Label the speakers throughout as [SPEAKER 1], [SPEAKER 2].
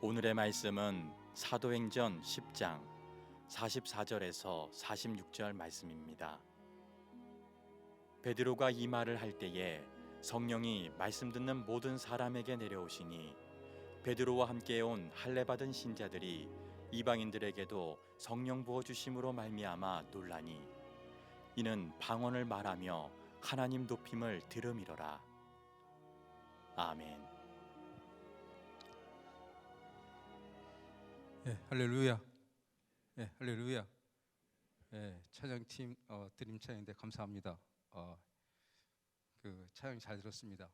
[SPEAKER 1] 오늘의 말씀은 사도행전 10장 44절에서 46절 말씀입니다. 베드로가 이 말을 할 때에 성령이 말씀 듣는 모든 사람에게 내려오시니 베드로와 함께 온 할례 받은 신자들이 이방인들에게도 성령 부어 주심으로 말미암아 놀라니 이는 방언을 말하며 하나님 높임을 들음이로라. 아멘.
[SPEAKER 2] 할렐루야. 할렐루야. 찬양팀 드림 찬양인데 감사합니다. 그 찬양 잘 들었습니다.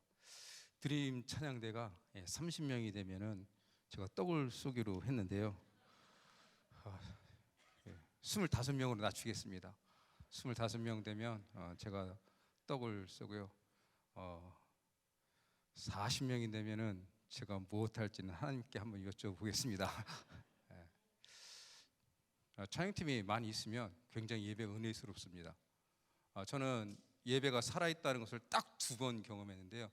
[SPEAKER 2] 드림 찬양대가 30명이 되면은 제가 떡을 쏘기로 했는데요. 25명으로 낮추겠습니다. 25명 되면 제가 떡을 쏘고요. 40명이 되면은 제가 무엇할지는 하나님께 한번 여쭤보겠습니다. 찬양팀이 많이 있으면 굉장히 예배가 은혜스럽습니다. 저는 예배가 살아있다는 것을 딱 2번 경험했는데요.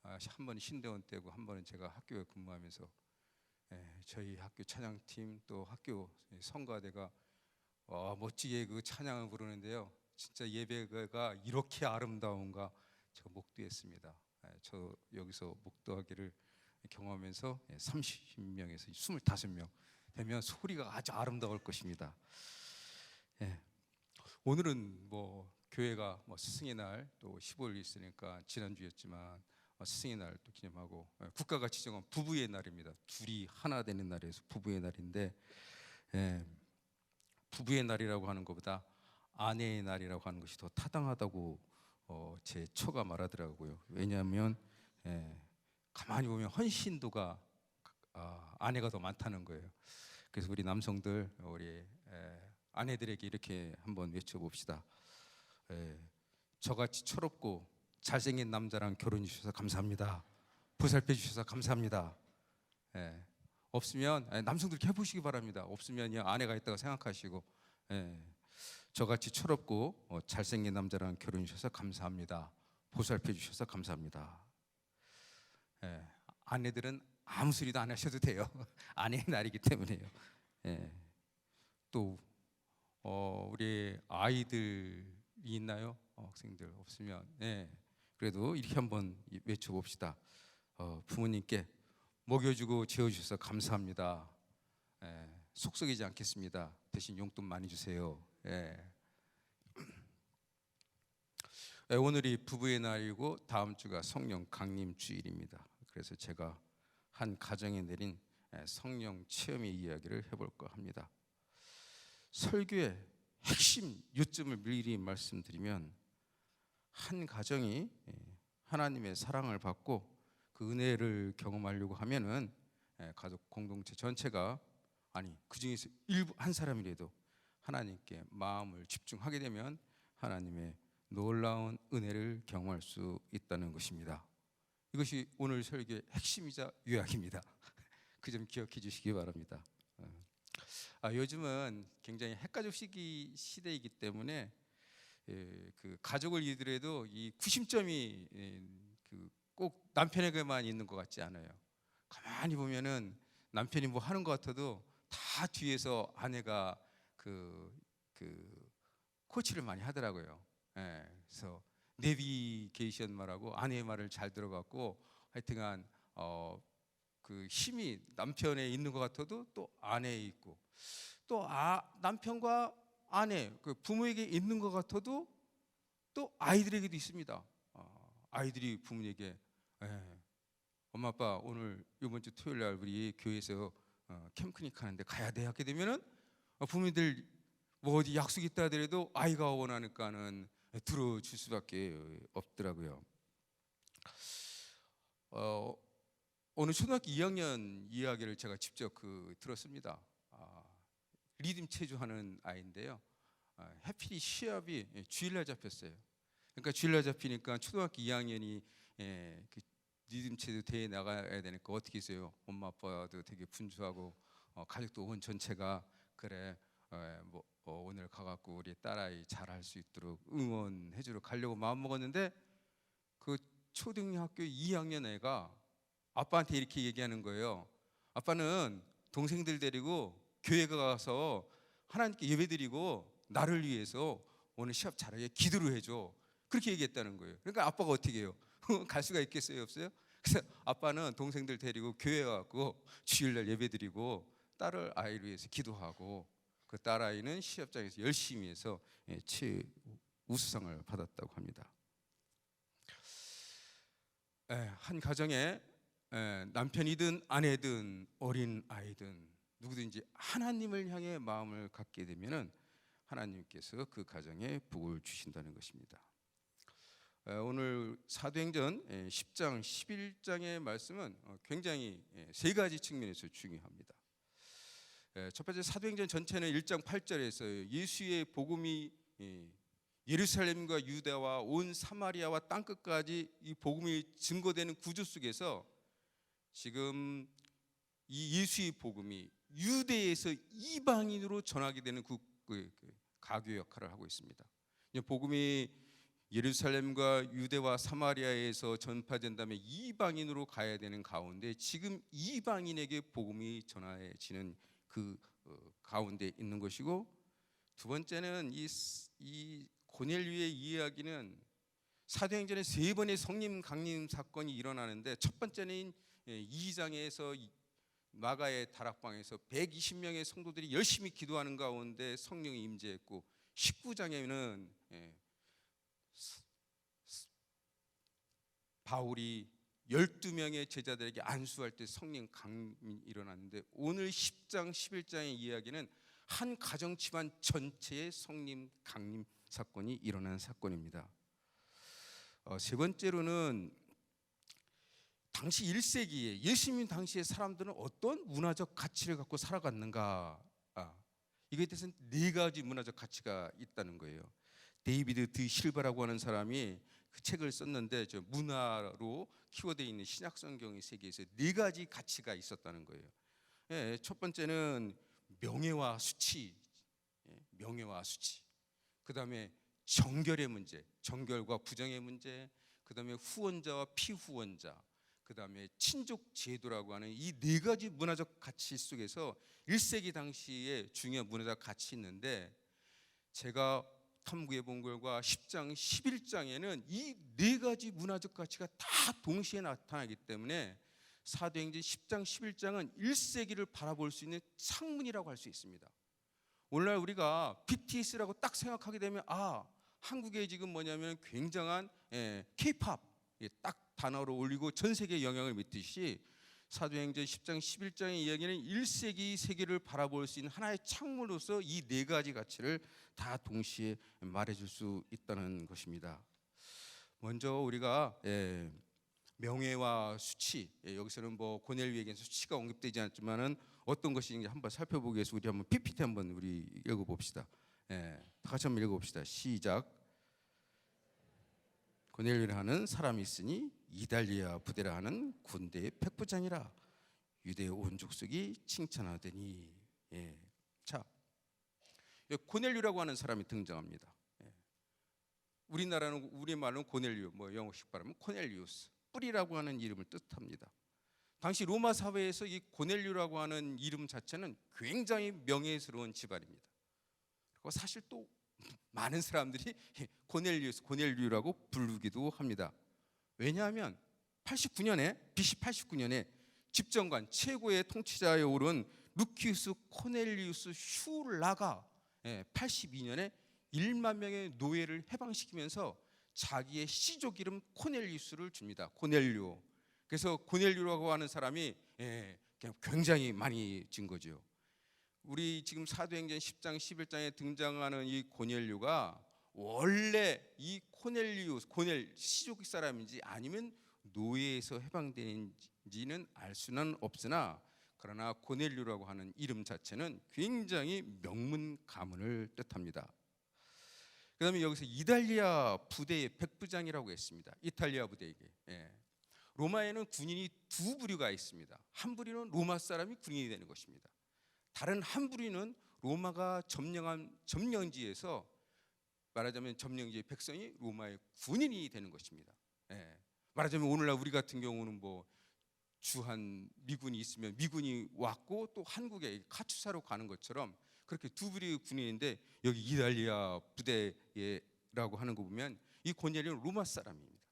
[SPEAKER 2] 한 번은 신대원 때고 한 번은 제가 학교에 근무하면서 저희 학교 찬양팀 또 학교 성가대가 멋지게 그 찬양을 부르는데요. 진짜 예배가 이렇게 아름다운가 제가 목도했습니다. 저 여기서 목도하기를 경험하면서 30명에서 25명 되면 소리가 아주 아름다울 것입니다. 오늘은 교회가 스승의 날 또 15일 있으니까 지난주였지만 스승의 날 또 기념하고 국가가 지정한 부부의 날입니다. 둘이 하나 되는 날에서 부부의 날인데 부부의 날이라고 하는 것보다 아내의 날이라고 하는 것이 더 타당하다고 제 처가 말하더라고요. 왜냐하면 가만히 보면 헌신도가 아내가 더 많다는 거예요. 그래서 우리 남성들 우리 아내들에게 이렇게 한번 외쳐봅시다. 저같이 철없고 잘생긴 남자랑 결혼해 주셔서 감사합니다. 보살펴 주셔서 감사합니다. 없으면 남성들 해보시기 바랍니다. 없으면 아내가 있다고 생각하시고 저같이 철없고 잘생긴 남자랑 결혼해 주셔서 감사합니다. 보살펴 주셔서 감사합니다. 아내들은 아무 소리도 안 하셔도 돼요. 아내의 날이기 때문에요. 또 우리 아이들이 있나요? 학생들 없으면 그래도 이렇게 한번 외쳐봅시다. 부모님께 먹여주고 재워주셔서 감사합니다. 속썩이지 않겠습니다. 대신 용돈 많이 주세요. 오늘이 부부의 날이고 다음 주가 성령 강림 주일입니다. 그래서 제가 한 가정에 내린 성령 체험의 이야기를 해볼까 합니다. 설교의 핵심 요점을 미리 말씀드리면 한 가정이 하나님의 사랑을 받고 그 은혜를 경험하려고 하면은 가족 공동체 전체가 그 중에서 한 사람이라도 하나님께 마음을 집중하게 되면 하나님의 놀라운 은혜를 경험할 수 있다는 것입니다. 이것이 오늘 설교의 핵심이자 요약입니다. 그 점 기억해 주시기 바랍니다. 요즘은 굉장히 핵가족 시대이기 때문에 그 가족을 이루더라도 이 구심점이 꼭 남편에게만 있는 것 같지 않아요. 가만히 보면은 남편이 뭐 하는 것 같아도 다 뒤에서 아내가 그 코치를 많이 하더라고요. 그래서 내비게이션 말하고 아내의 말을 잘 들어갖고 하여튼간 그 힘이 남편에 있는 것 같아도 또 아내에 있고 또 남편과 아내 그 부모에게 있는 것 같아도 또 아이들에게도 있습니다. 아이들이 부모에게 엄마 아빠 오늘 이번 주 토요일 날 우리 교회에서 캠프닉 하는데 가야 돼 하게 되면은 부모님들 어디 약속이 있다 하더라도 아이가 원하니까는 들어줄 수밖에 없더라고요. 오늘 초등학교 2학년 이야기를 제가 직접 들었습니다. 리듬 체조하는 아이인데요. 해필이 시합이 주일날 잡혔어요. 그러니까 주일날 잡히니까 초등학교 2학년이 그 리듬 체조 대회에 나가야 되니까 어떻게 했어요? 엄마 아빠도 되게 분주하고 가족도 온 전체가 그래 오늘 가갖고 우리 딸아이 잘할 수 있도록 응원해주러 가려고 마음먹었는데 그 초등학교 2학년 애가 아빠한테 이렇게 얘기하는 거예요. 아빠는 동생들 데리고 교회 가서 하나님께 예배드리고 나를 위해서 오늘 시합 잘하게 기도를 해줘. 그렇게 얘기했다는 거예요. 그러니까 아빠가 어떻게 해요? 갈 수가 있겠어요? 없어요? 그래서 아빠는 동생들 데리고 교회 가고 주일날 예배드리고 딸을 아이를 위해서 기도하고 그 딸아이는 시합장에서 열심히 해서 우수상을 받았다고 합니다. 한 가정에 남편이든 아내든 어린 아이든 누구든지 하나님을 향해 마음을 갖게 되면은 하나님께서 그 가정에 복을 주신다는 것입니다. 오늘 사도행전 10장 11장의 말씀은 굉장히 세 가지 측면에서 중요합니다. 첫 번째, 사도행전 전체는 1장 8절에서 예수의 복음이 예루살렘과 유대와 온 사마리아와 땅끝까지 이 복음이 증거되는 구조 속에서 지금 이 예수의 복음이 유대에서 이방인으로 전하게 되는 그 가교 역할을 하고 있습니다. 복음이 예루살렘과 유대와 사마리아에서 전파된다면 이방인으로 가야 되는 가운데 지금 이방인에게 복음이 전해지는 그 가운데 있는 것이고, 두 번째는 이 고넬료의 이야기는 사도행전에 세 번의 성령 강림 사건이 일어나는데, 첫 번째는 2장에서 마가의 다락방에서 120명의 성도들이 열심히 기도하는 가운데 성령이 임재했고, 19장에는 바울이 12명의 제자들에게 안수할 때 성령 강림이 일어났는데, 오늘 10장 11장의 이야기는 한 가정 집안 전체의 성령 강림 사건이 일어난 사건입니다. 세 번째로는 당시 1세기에 예수님 당시의 사람들은 어떤 문화적 가치를 갖고 살아갔는가, 이거에 대해서는 네 가지 문화적 가치가 있다는 거예요. 데이비드 드 실바라고 하는 사람이 그 책을 썼는데, 저 문화로 키워되어 있는 신약 성경의 세계에서 네 가지 가치가 있었다는 거예요. 첫 번째는 명예와 수치, 명예와 수치. 그 다음에 정결의 문제, 정결과 부정의 문제. 그 다음에 후원자와 피후원자. 그 다음에 친족 제도라고 하는 이 네 가지 문화적 가치 속에서 1세기 당시에 중요한 문화적 가치 있는데, 제가 탐구해 본 결과 10장 11장에는 이 네 가지 문화적 가치가 다 동시에 나타나기 때문에 사도행전 10장 11장은 1세기를 바라볼 수 있는 창문이라고 할 수 있습니다. 오늘날 우리가 BTS라고 딱 생각하게 되면 한국에 지금 뭐냐면 굉장한 K-팝 딱 단어로 올리고 전 세계에 영향을 미치듯이, 사도행전 10장 11장의 이야기는 1세기 세계를 바라볼 수 있는 하나의 창문으로서 이 네 가지 가치를 다 동시에 말해줄 수 있다는 것입니다. 먼저 우리가 명예와 수치, 여기서는 뭐 고넬료에게는 수치가 언급되지 않지만은 어떤 것인지 한번 살펴보기 위해서 우리 한번 PPT 한번 우리 읽어봅시다. 다 같이 한번 읽어봅시다. 시작. 고넬료라 하는 사람이 있으니 이달리아 부대라 하는 군대의 백부장이라 유대 온 족속이 칭찬하더니. 자, 고넬료라고 하는 사람이 등장합니다. 우리말로는 고넬료, 뭐 영어식 발음은 코넬리우스, 뿔이라고 하는 이름을 뜻합니다. 당시 로마 사회에서 이 고넬료라고 하는 이름 자체는 굉장히 명예스러운 집안입니다. 그리고 사실 또 많은 사람들이 고넬료라고 부르기도 합니다. 왜냐하면 BC 89년에 집정관 최고의 통치자에 오른 루키우스 코넬리우스 슈라가 82년에 1만 명의 노예를 해방시키면서 자기의 시족 이름 코넬리우스를 줍니다. 고넬료. 그래서 고넬료라고 하는 사람이 굉장히 많이 진 거죠. 우리 지금 사도행전 10장 11장에 등장하는 이 고넬료가 원래 이 고넬 시족 사람인지 아니면 노예에서 해방되는지는 알 수는 없으나, 그러나 고넬료라고 하는 이름 자체는 굉장히 명문 가문을 뜻합니다. 그 다음에 여기서 이탈리아 부대의 백부장이라고 했습니다. 이탈리아 부대에게. 로마에는 군인이 두 부류가 있습니다. 한 부류는 로마 사람이 군인이 되는 것입니다. 다른 한 부류는 로마가 점령한 점령지에서 말하자면 점령지의 백성이 로마의 군인이 되는 것입니다. 말하자면 오늘날 우리 같은 경우는 뭐 주한 미군이 있으면 미군이 왔고 또 한국에 카투사로 가는 것처럼 그렇게 두 부류의 군인인데 여기 이달리아 부대라고 하는 거 보면 이 고넬료는 로마 사람입니다.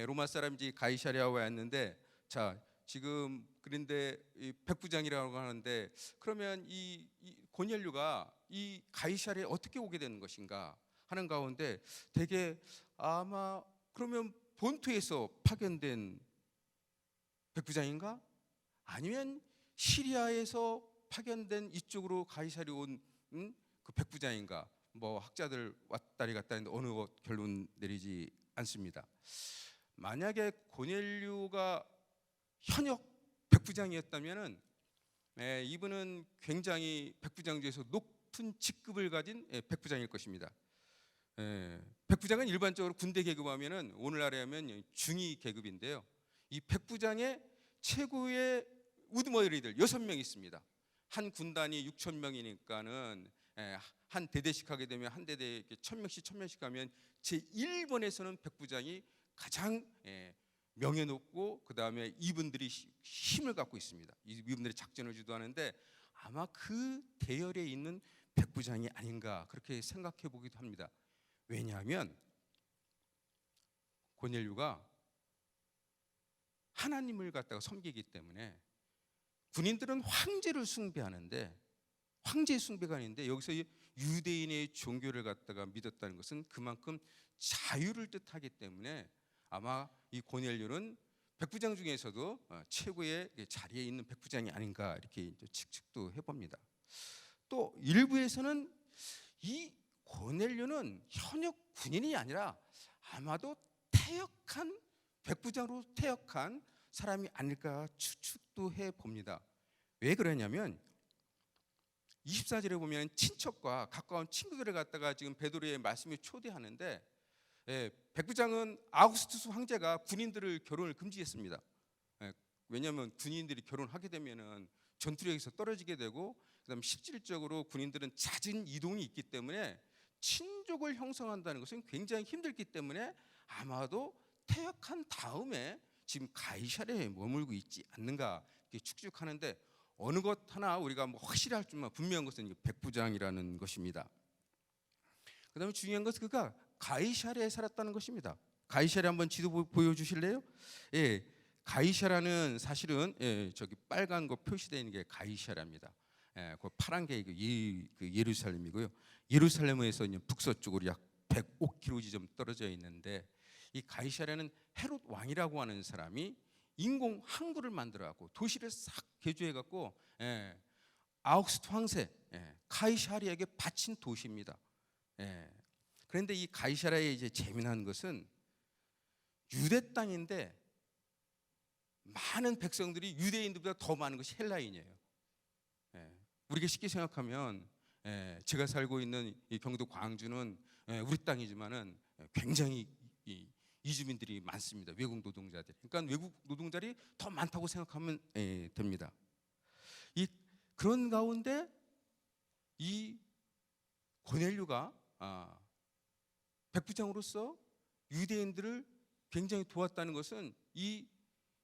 [SPEAKER 2] 로마 사람인지 가이사랴에 왔는데 자 지금 그런데 이 백부장이라고 하는데 그러면 이 고넬료가 이 가이사랴에 어떻게 오게 되는 것인가 하는 가운데 되게 아마 그러면 본토에서 파견된 백부장인가? 아니면 시리아에서 파견된 이쪽으로 가이사랴에 온 그 백부장인가? 뭐 학자들 왔다리 갔다 했는데 어느 것 결론 내리지 않습니다. 만약에 고넬료가 현역 백부장이었다면은 이분은 굉장히 백부장 중에서 높은 직급을 가진 백부장일 것입니다. 백부장은 일반적으로 군대 계급하면은 오늘날에 하면 중위 계급인데요. 이 백부장의 최고의 우두머리들 6명 있습니다. 한 군단이 6천 명이니까는 한 대대씩 하게 되면 한 대대에 1,000명씩 가면 제1번에서는 백부장이 가장 명예 높고 그 다음에 이분들이 힘을 갖고 있습니다. 이분들이 작전을 주도하는데 아마 그 대열에 있는 백부장이 아닌가 그렇게 생각해 보기도 합니다. 왜냐하면 고넬료가 하나님을 갖다가 섬기기 때문에 군인들은 황제를 숭배하는데 황제 숭배가 아닌데 여기서 유대인의 종교를 갖다가 믿었다는 것은 그만큼 자유를 뜻하기 때문에 아마 이 고넬료는 백부장 중에서도 최고의 자리에 있는 백부장이 아닌가 이렇게 측도 해봅니다. 또 일부에서는 이 고넬료는 현역 군인이 아니라 아마도 퇴역한 백부장으로 퇴역한 사람이 아닐까 추측도 해봅니다. 왜 그러냐면 24절에 보면 친척과 가까운 친구들을 갖다가 지금 베드로의 말씀에 초대하는데 백부장은 아우구스투스 황제가 군인들을 결혼을 금지했습니다. 왜냐하면 군인들이 결혼하게 되면은 전투력에서 떨어지게 되고 그다음 실질적으로 군인들은 잦은 이동이 있기 때문에 친족을 형성한다는 것은 굉장히 힘들기 때문에 아마도 퇴역한 다음에 지금 가이사랴에 머물고 있지 않는가 이렇게 추측하는데 어느 것 하나 우리가 뭐 확실히 할 줄만 분명한 것은 백부장이라는 것입니다. 그다음에 중요한 것은 그가 가이사랴에 살았다는 것입니다. 가이사랴 한번 지도 보여주실래요? 예, 가이사랴는 사실은 저기 빨간 거 표시되어 있는 게 가이사랴입니다. 그 파란 게 그 예루살렘이고요. 예루살렘에서 북서쪽으로 약 105km 지점 떨어져 있는데 이 가이사랴는 헤롯 왕이라고 하는 사람이 인공 항구를 만들어갖고 도시를 싹 개조해갖고 아우구스투스 황제 가이사랴에게 바친 도시입니다. 그런데 이 가이사랴의 이제 재미난 것은 유대 땅인데 많은 백성들이 유대인들보다 더 많은 것이 헬라인이에요. 우리가 쉽게 생각하면 제가 살고 있는 이 경기도 광주는 우리 땅이지만은 굉장히 이주민들이 많습니다. 외국 노동자들. 그러니까 외국 노동자들이 더 많다고 생각하면 됩니다. 그런 가운데 이 고넬료가 백부장으로서 유대인들을 굉장히 도왔다는 것은 이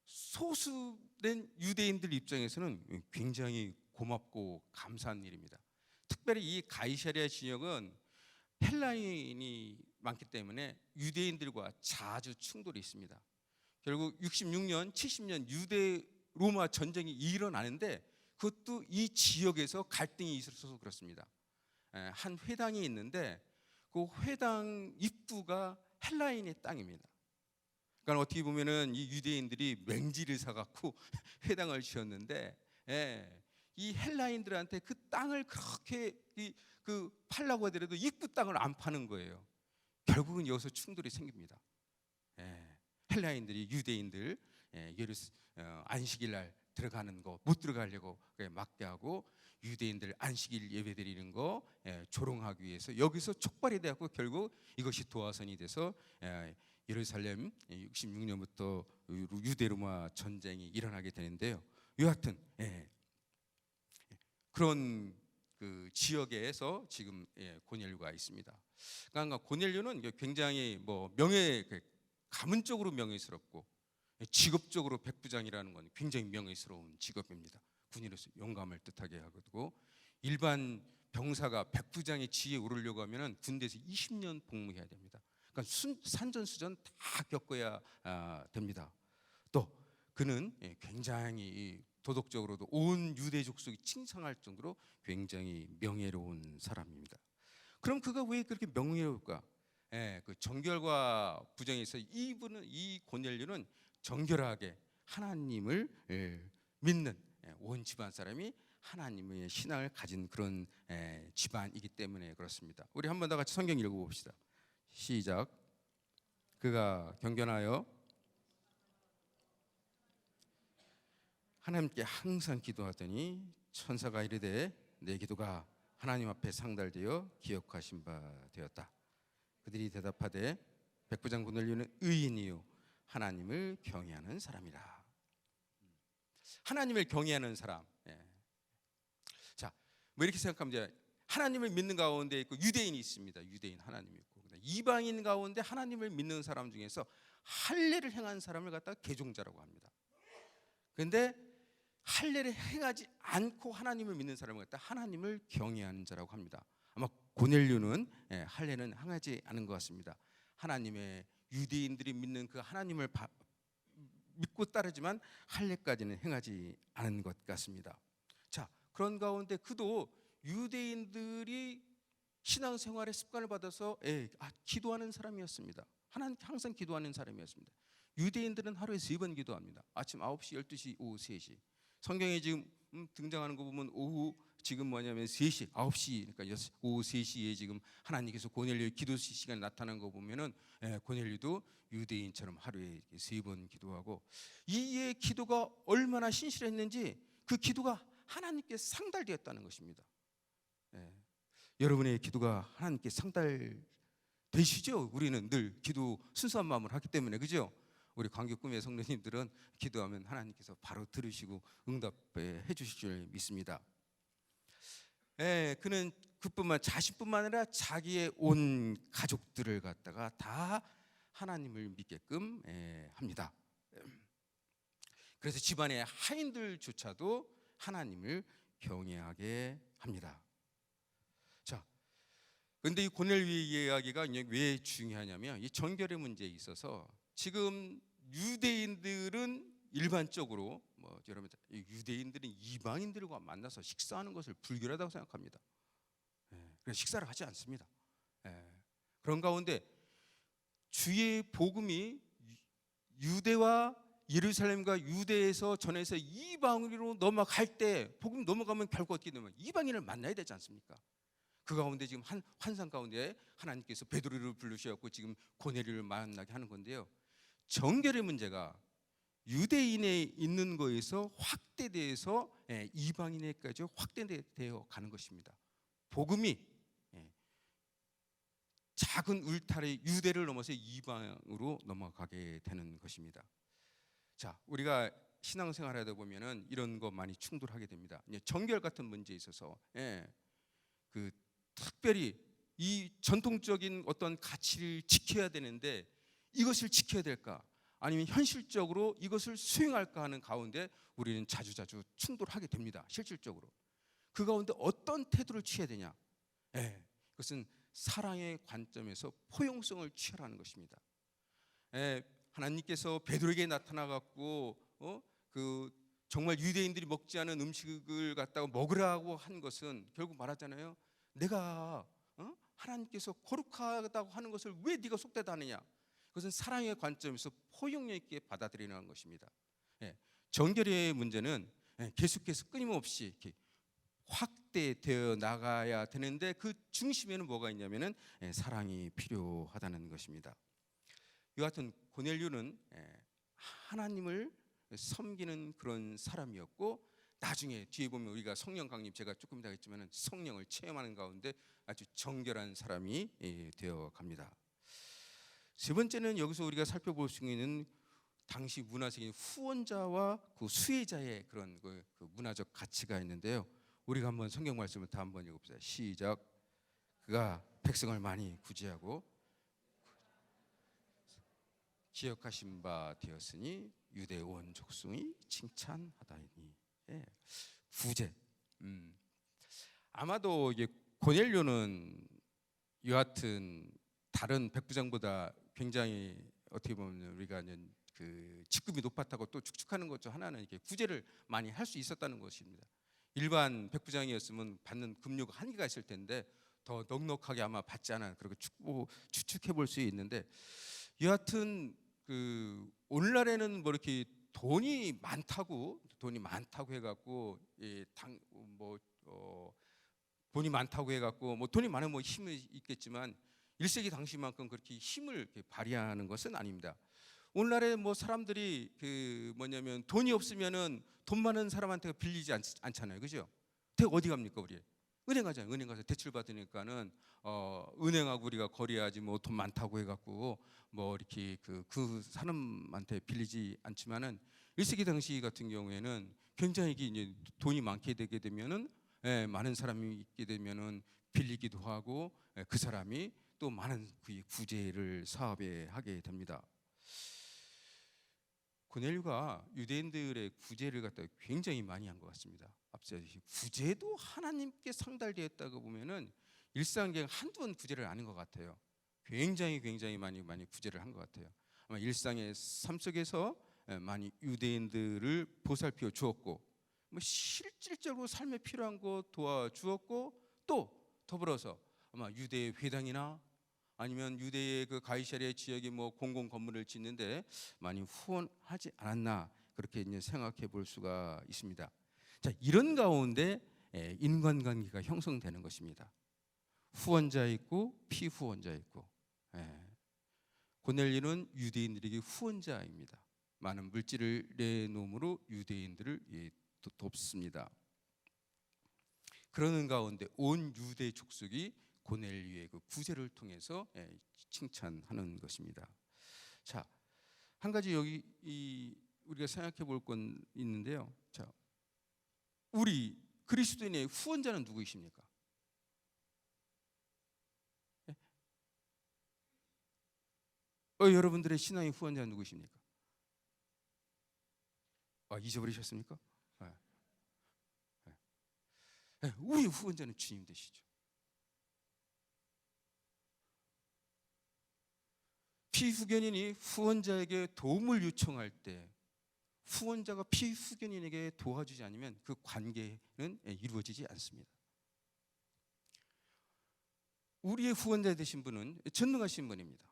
[SPEAKER 2] 소수된 유대인들 입장에서는 굉장히 고맙고 감사한 일입니다. 특별히 이 가이사랴 지역은 헬라인이 많기 때문에 유대인들과 자주 충돌이 있습니다. 결국 66년, 70년 유대 로마 전쟁이 일어나는데 그것도 이 지역에서 갈등이 있어서 그렇습니다. 한 회당이 있는데 그 회당 입구가 헬라인의 땅입니다. 그러니까 어떻게 보면은 이 유대인들이 맹지를 사갖고 회당을 지었는데 이 헬라인들한테 그 땅을 그렇게 팔라고 하더라도 입구 땅을 안 파는 거예요. 결국은 여기서 충돌이 생깁니다. 헬라인들이 유대인들 안식일 날 들어가는 거 못 들어가려고 막게 하고 유대인들 안식일 예배 드리는 거 조롱하기 위해서 여기서 촉발이 되었고 결국 이것이 도화선이 돼서 예루살렘 66년부터 유대 로마 전쟁이 일어나게 되는데요. 여하튼 그런 그 지역에서 지금 고넬료가 있습니다. 그러니까 고넬료는 굉장히 뭐 가문적으로 명예스럽고 직업적으로 백부장이라는 건 굉장히 명예스러운 직업입니다. 군인으로서 용감을 뜻하게 하고, 일반 병사가 백부장의 지위에 오르려고 하면 군대에서 20년 복무해야 됩니다. 그러니까 산전수전 다 겪어야 됩니다. 또 그는 굉장히 도덕적으로도 온 유대 족속이 칭찬할 정도로 굉장히 명예로운 사람입니다. 그럼 그가 왜 그렇게 명예로울까? 그 정결과 부정에 있어 이 고넬료는 정결하게 하나님을 믿는 온 집안 사람이 하나님의 신앙을 가진 그런 집안이기 때문에 그렇습니다. 우리 한 번 더 같이 성경 읽어봅시다. 시작. 그가 경건하여 하나님께 항상 기도하더니 천사가 이르되 내 기도가 하나님 앞에 상달되어 기억하신 바 되었다. 그들이 대답하되 백부장 고넬료는 의인이요 하나님을 경외하는 사람이라. 하나님을 경외하는 사람. 자, 뭐 이렇게 생각하면 돼요. 하나님을 믿는 가운데 있고 유대인이 있습니다. 유대인 하나님이 있고 이방인 가운데 하나님을 믿는 사람 중에서 할례를 행한 사람을 갖다가 개종자라고 합니다. 그런데 할례를 행하지 않고 하나님을 믿는 사람을 갖다가 하나님을 경외하는 자라고 합니다. 아마 고넬료는 할례는 행하지 않은 것 같습니다. 하나님의 유대인들이 믿는 그 하나님을 믿고 따르지만 할례까지는 행하지 않은 것 같습니다. 자, 그런 가운데 그도 유대인들이 신앙생활의 습관을 받아서 기도하는 사람이었습니다. 하나님께 항상 기도하는 사람이었습니다. 유대인들은 하루에 3번 기도합니다. 아침 9시, 12시, 오후 3시. 성경에 지금 등장하는 거 보면 오후 지금 뭐냐면 3시, 9시, 그러니까 오후 3시에 지금 하나님께서 고넬료의 기도 시간에 나타난 거 보면은 고넬료도 유대인처럼 하루에 3번 기도하고, 이의 기도가 얼마나 신실했는지 그 기도가 하나님께 상달되었다는 것입니다. 여러분의 기도가 하나님께 상달되시죠? 우리는 늘 기도 순수한 마음을 하기 때문에, 그죠? 우리 광교꿈의 성도님들은 기도하면 하나님께서 바로 들으시고 응답해 주실 줄 믿습니다. 그는 자신뿐만 아니라 자기의 온 가족들을 갖다가 다 하나님을 믿게끔 합니다. 그래서 집안의 하인들조차도 하나님을 경외하게 합니다. 자, 그런데 이 고넬료의 이야기가 왜 중요하냐면 이 정결의 문제에 있어서 지금 유대인들은 일반적으로 여러분 유대인들은 이방인들과 만나서 식사하는 것을 불결하다고 생각합니다. 그래서 식사를 하지 않습니다. 그런 가운데 주의 복음이 유대와 예루살렘과 유대에서 전해서 이방으로 넘어갈 때, 복음 넘어가면 결국 어떻게 되면 이방인을 만나야 되지 않습니까? 그 가운데 지금 한 환상 가운데 하나님께서 베드로를 부르셔갖고 지금 고넬료를 만나게 하는 건데요. 정결의 문제가 유대인에 있는 거에서 확대돼서 이방인에까지 확대되어 가는 것입니다. 복음이 작은 울타리 유대를 넘어서 이방으로 넘어가게 되는 것입니다. 자, 우리가 신앙생활하다 보면은 이런 거 많이 충돌하게 됩니다. 정결 같은 문제에 있어서 그 특별히 이 전통적인 어떤 가치를 지켜야 되는데 이것을 지켜야 될까? 아니면 현실적으로 이것을 수행할까 하는 가운데 우리는 자주자주 충돌하게 됩니다. 실질적으로. 그 가운데 어떤 태도를 취해야 되냐? 그것은 사랑의 관점에서 포용성을 취하라는 것입니다. 하나님께서 베드로에게 나타나 갖고 그 정말 유대인들이 먹지 않은 음식을 갖다가 먹으라고 한 것은 결국 말하잖아요. 내가 하나님께서 거룩하다고 하는 것을 왜 네가 속되다 하느냐? 그것은 사랑의 관점에서 포용력 있게 받아들이는 것입니다. 정결의 문제는 계속해서 끊임없이 이렇게 확대되어 나가야 되는데 그 중심에는 뭐가 있냐면은 사랑이 필요하다는 것입니다. 이 같은 고넬료는 하나님을 섬기는 그런 사람이었고, 나중에 뒤에 보면 우리가 성령 강림, 제가 조금 이따 했지만은 성령을 체험하는 가운데 아주 정결한 사람이 되어 갑니다. 세 번째는 여기서 우리가 살펴볼 수 있는 당시 문화적인 후원자와 그 수혜자의 그런 그 문화적 가치가 있는데요. 우리가 한번 성경 말씀을 다 한번 읽어보세요. 시작. 그가 백성을 많이 구제하고 기억하신 바 되었으니 유대 온 족속이 칭찬하다니. 예. 구제. 아마도 이게 고넬료는 여하튼 다른 백부장보다 굉장히 어떻게 보면 우리가 그 직급이 높았다고 또 축축하는 것 중 하나는 이게 구제를 많이 할 수 있었다는 것입니다. 일반 백부장이었으면 받는 급료가 한계가 있을 텐데 더 넉넉하게 아마 받지 않아 그렇게 추측해 볼 수 있는데, 여하튼 그 오늘날에는 뭐 이렇게 돈이 많다고 해갖고 돈이 많다고 해갖고 뭐 돈이 많으면 뭐 힘이 있겠지만 1세기 당시만큼 그렇게 힘을 이렇게 발휘하는 것은 아닙니다. 오늘날에 뭐 사람들이 그 뭐냐면 돈이 없으면은 돈 많은 사람한테 빌리지 않잖아요, 그죠? 어디 갑니까 우리? 은행 가잖아요. 은행 가서 대출 받으니까는 은행하고 우리가 거래하지 뭐 돈 많다고 해갖고 뭐 이렇게 그 사람한테 빌리지 않지만은 1세기 당시 같은 경우에는 굉장히 이제 돈이 많게 되게 되면은 많은 사람이 있게 되면은 빌리기도 하고 그 사람이 또 많은 그 구제를 사업에 하게 됩니다. 고넬료가 유대인들의 구제를 갖다가 굉장히 많이 한 것 같습니다. 앞서 구제도 하나님께 상달되었다고 보면은 일상경 한두 번 구제를 안 한 것 같아요. 굉장히 많이 구제를 한 것 같아요. 아마 일상의 삶 속에서 많이 유대인들을 보살펴 주었고, 뭐 실질적으로 삶에 필요한 거 도와주었고, 또 더불어서 아마 유대 회당이나 아니면 유대의 그 가이사랴 지역에 뭐 공공 건물을 짓는데 많이 후원하지 않았나, 그렇게 이제 생각해 볼 수가 있습니다. 자, 이런 가운데 인간관계가 형성되는 것입니다. 후원자 있고 피후원자 있고. 고넬료는 유대인들에게 후원자입니다. 많은 물질을 내놓음으로 유대인들을 돕습니다. 그러는 가운데 온 유대 족속이 고넬료의 그 구제를 통해서 칭찬하는 것입니다. 자, 한 가지 여기 우리가 생각해 볼 건 있는데요. 자, 우리 그리스도인의 후원자는 누구이십니까? 여러분들의 신앙의 후원자는 누구십니까? 잊어버리셨습니까? 우리 후원자는 주님 되시죠. 피후견인이 후원자에게 도움을 요청할 때 후원자가 피후견인에게 도와주지 않으면 그 관계는 이루어지지 않습니다. 우리의 후원자 되신 분은 전능하신 분입니다.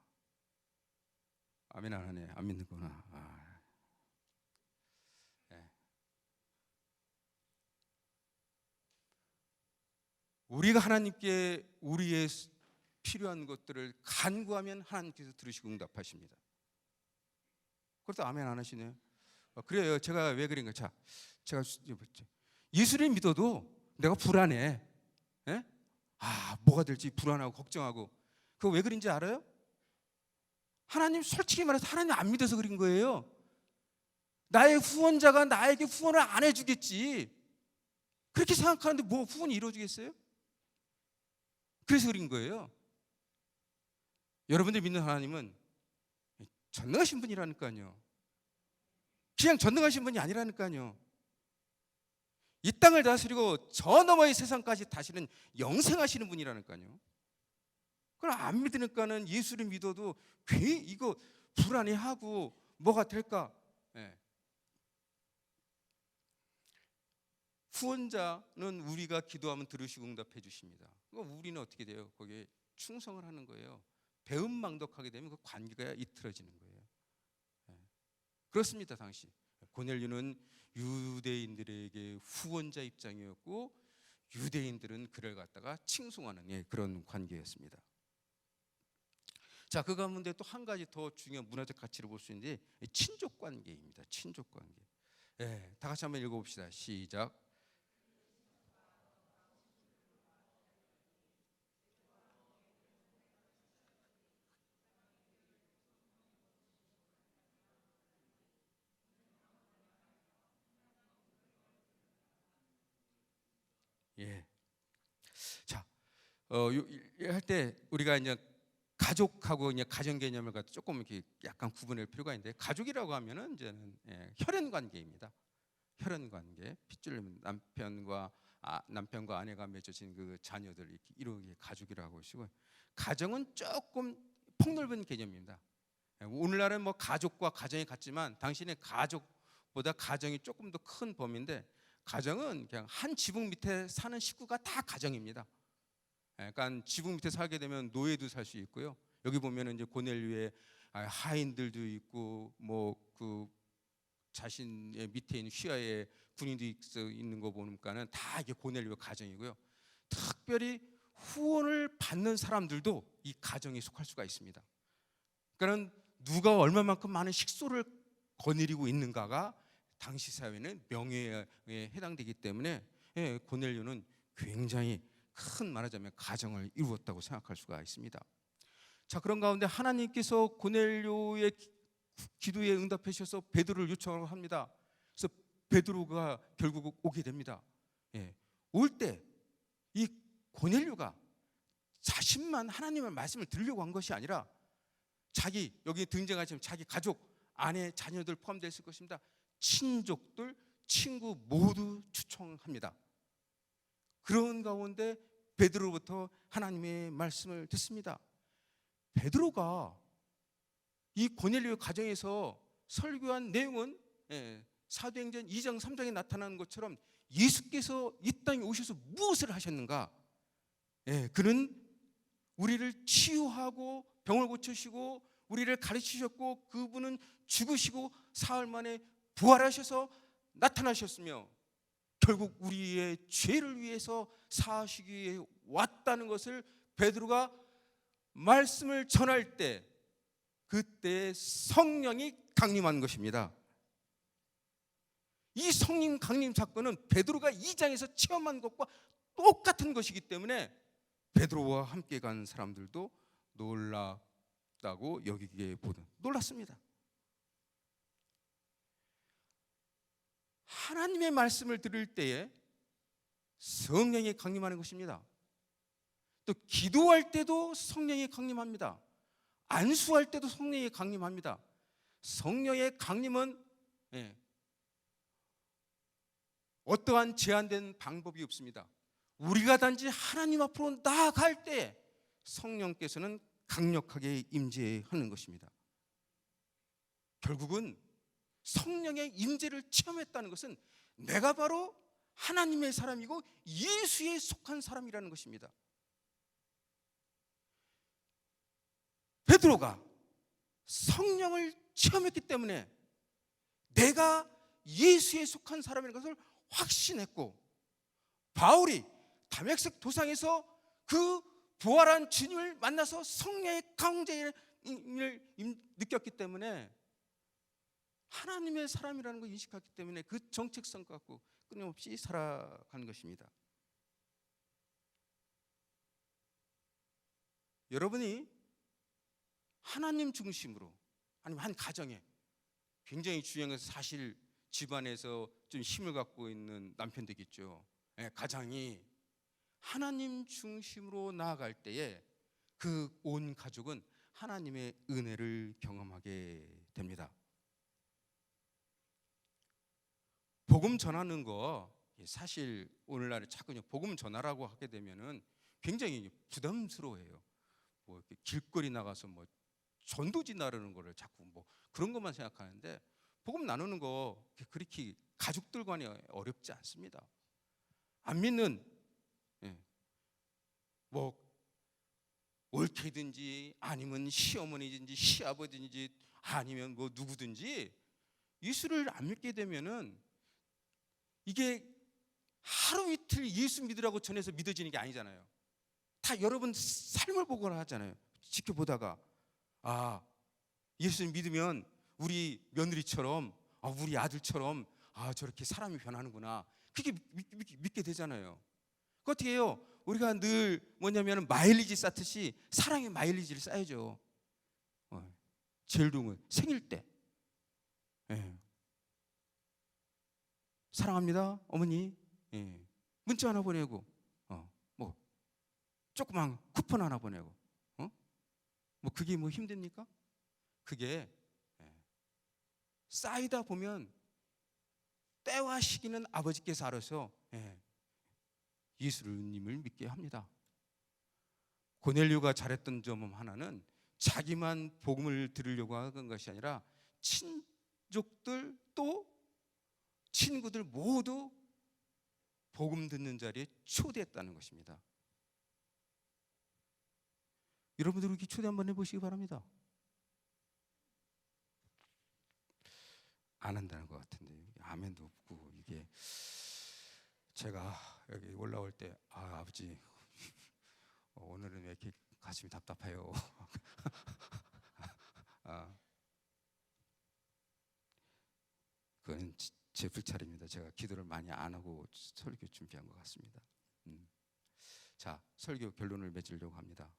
[SPEAKER 2] 아멘 안 하네. 안 믿는구나. 우리가 하나님께 우리의 필요한 것들을 간구하면 하나님께서 들으시고 응답하십니다. 그래도 아멘 안 하시네요. 그래요. 제가 왜 그런가? 자, 제가 예수를 믿어도 내가 불안해. 뭐가 될지 불안하고 걱정하고. 그거 왜 그런지 알아요? 하나님, 솔직히 말해서 하나님 안 믿어서 그런 거예요. 나의 후원자가 나에게 후원을 안 해주겠지, 그렇게 생각하는데 뭐 후원이 이루어지겠어요? 그래서 그런 거예요. 여러분들 믿는 하나님은 전능하신 분이라니까요. 그냥 전능하신 분이 아니라니까요. 이 땅을 다스리고 저 너머의 세상까지 다시는 영생하시는 분이라니까요. 그걸 안 믿으니까는 예수를 믿어도 괜히 이거 불안해하고 뭐가 될까? 후원자는 우리가 기도하면 들으시고 응답해 주십니다. 우리는 어떻게 돼요? 거기에 충성을 하는 거예요. 배은망덕하게 되면 그 관계가 이틀어지는 거예요. 그렇습니다. 당시 고넬료는 유대인들에게 후원자 입장이었고, 유대인들은 그를 갖다가 칭송하는 그런 관계였습니다. 자, 그 가운데 또 한 가지 더 중요한 문화적 가치를 볼 수 있는데 친족 관계입니다. 친족 관계. 다 같이 한번 읽어봅시다. 시작. 자, 할 때 우리가 이제 가족하고 이제 가정 개념을 갖다 조금 이렇게 약간 구분할 필요가 있는데, 가족이라고 하면은 이제는 혈연 관계입니다. 혈연 관계, 핏줄 남편과 아내가 맺어진 그 자녀들 이렇게 이루게 가족이라고 하시고, 가정은 조금 폭넓은 개념입니다. 오늘날은 뭐 가족과 가정이 같지만 당신의 가족보다 가정이 조금 더 큰 범위인데, 가정은 그냥 한 지붕 밑에 사는 식구가 다 가정입니다. 그러니까 지붕 밑에 살게 되면 노예도 살 수 있고요. 여기 보면은 이제 고넬료의 하인들도 있고, 뭐 그 자신의 밑에 있는 휘하의 군인도 있는 거 보니까는 다 이게 고넬료 가정이고요. 특별히 후원을 받는 사람들도 이 가정에 속할 수가 있습니다. 그러니까 누가 얼마만큼 많은 식소를 거느리고 있는가가 당시 사회는 명예에 해당되기 때문에 고넬료는 굉장히 큰, 말하자면 가정을 이루었다고 생각할 수가 있습니다. 자, 그런 가운데 하나님께서 고넬료의 기도에 응답해 주셔서 베드로를 요청하고 합니다. 그래서 베드로가 결국 오게 됩니다. 올 때 이 고넬료가 자신만 하나님의 말씀을 들으려고 한 것이 아니라 여기 등장하시면 자기 가족, 아내, 자녀들 포함되어 있을 것입니다. 친족들, 친구 모두 추청합니다. 그런 가운데 베드로부터 하나님의 말씀을 듣습니다. 베드로가 이 고넬료 가정에서 설교한 내용은 사도행전 2장 3장에 나타나는 것처럼 예수께서 이 땅에 오셔서 무엇을 하셨는가? 그는 우리를 치유하고 병을 고치시고 우리를 가르치셨고, 그분은 죽으시고 사흘 만에 부활하셔서 나타나셨으며 결국 우리의 죄를 위해서 사하시기 위해 왔다는 것을 베드로가 말씀을 전할 때, 그때 성령이 강림한 것입니다. 이 성령 강림 사건은 베드로가 2장에서 체험한 것과 똑같은 것이기 때문에 베드로와 함께 간 사람들도 놀랍다고 여기기에 보든 놀랐습니다. 하나님의 말씀을 들을 때에 성령이 강림하는 것입니다. 또 기도할 때도 성령이 강림합니다. 안수할 때도 성령이 강림합니다. 성령의 강림은 어떠한 제한된 방법이 없습니다. 우리가 단지 하나님 앞으로 나아갈 때 성령께서는 강력하게 임재하는 것입니다. 결국은 성령의 임재를 체험했다는 것은 내가 바로 하나님의 사람이고 예수에 속한 사람이라는 것입니다. 베드로가 성령을 체험했기 때문에 내가 예수에 속한 사람인 것을 확신했고, 바울이 다메섹 도상에서 그 부활한 주님을 만나서 성령의 강제를 느꼈기 때문에 하나님의 사람이라는 걸 인식했기 때문에 그 정체성 갖고 끊임없이 살아가는 것입니다. 여러분이 하나님 중심으로, 아니면 한 가정에 굉장히 주행해서 사실 집안에서 좀 힘을 갖고 있는 남편도 있겠죠. 가장이 하나님 중심으로 나아갈 때에 그 온 가족은 하나님의 은혜를 경험하게 됩니다. 복음 전하는 거 사실 오늘날에 자꾸 복음 전하라고 하게 되면은 굉장히 부담스러워해요. 뭐 이렇게 길거리 나가서 뭐 전도지 나르는 거를 자꾸 뭐 그런 것만 생각하는데, 복음 나누는 거 그렇게 가족들 간에 어렵지 않습니다. 안 믿는 뭐 올케든지 아니면 시어머니든지 시아버지든지 아니면 뭐 누구든지 예수를 안 믿게 되면은 이게 하루 이틀 예수 믿으라고 전해서 믿어지는 게 아니잖아요. 다 여러분 삶을 보거나 하잖아요. 지켜보다가 예수 믿으면 우리 며느리처럼, 우리 아들처럼 저렇게 사람이 변하는구나, 그게 믿게 되잖아요. 그 어떻게 해요? 우리가 늘 뭐냐면 마일리지 쌓듯이 사랑의 마일리지를 쌓야죠. 제일 좋은 건 생일 때 사랑합니다 어머니, 문자 하나 보내고 뭐 조그만 쿠폰 하나 보내고, 뭐 그게 뭐 힘듭니까? 그게 쌓이다 보면 때와 시기는 아버지께서 알아서 예수님을 믿게 합니다. 고넬료가 잘했던 점 하나는 자기만 복음을 들으려고 하는 것이 아니라 친족들 또 친구들 모두 복음 듣는 자리에 초대했다는 것입니다. 여러분들 이렇게 초대 한번 해보시기 바랍니다. 안 한다는 것 같은데 아멘도 없고, 이게 제가 여기 올라올 때 아버지 오늘은 왜 이렇게 가슴이 답답해요. 그건 제 불찰입니다. 제가 기도를 많이 안 하고 설교 준비한 것 같습니다. 자, 설교 결론을 맺으려고 합니다.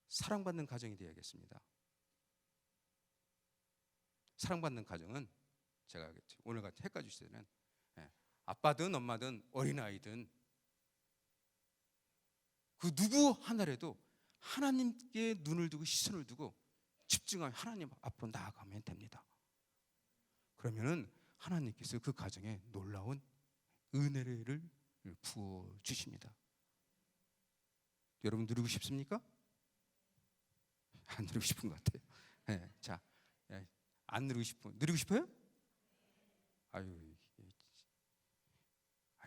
[SPEAKER 2] 사랑받는 가정이 되어야겠습니다. 사랑받는 가정은 제가 오늘 같은 헷갈릴 때는 아빠든 엄마든 어린아이든 그 누구 하나라도 하나님께 눈을 두고 시선을 두고 집중하면 하나님 앞으로 나아가면 됩니다. 그러면은 하나님께서 그 가정에 놀라운 은혜를 부어 주십니다. 여러분 누리고 싶습니까? 안 누리고 싶은 것 같아요. 자, 안 누리고 싶어요? 아유,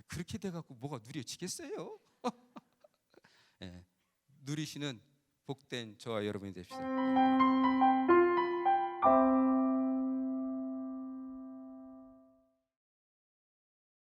[SPEAKER 2] 그렇게 돼갖고 뭐가 누려지겠어요? 누리시는 복된 저와 여러분이 됩시다.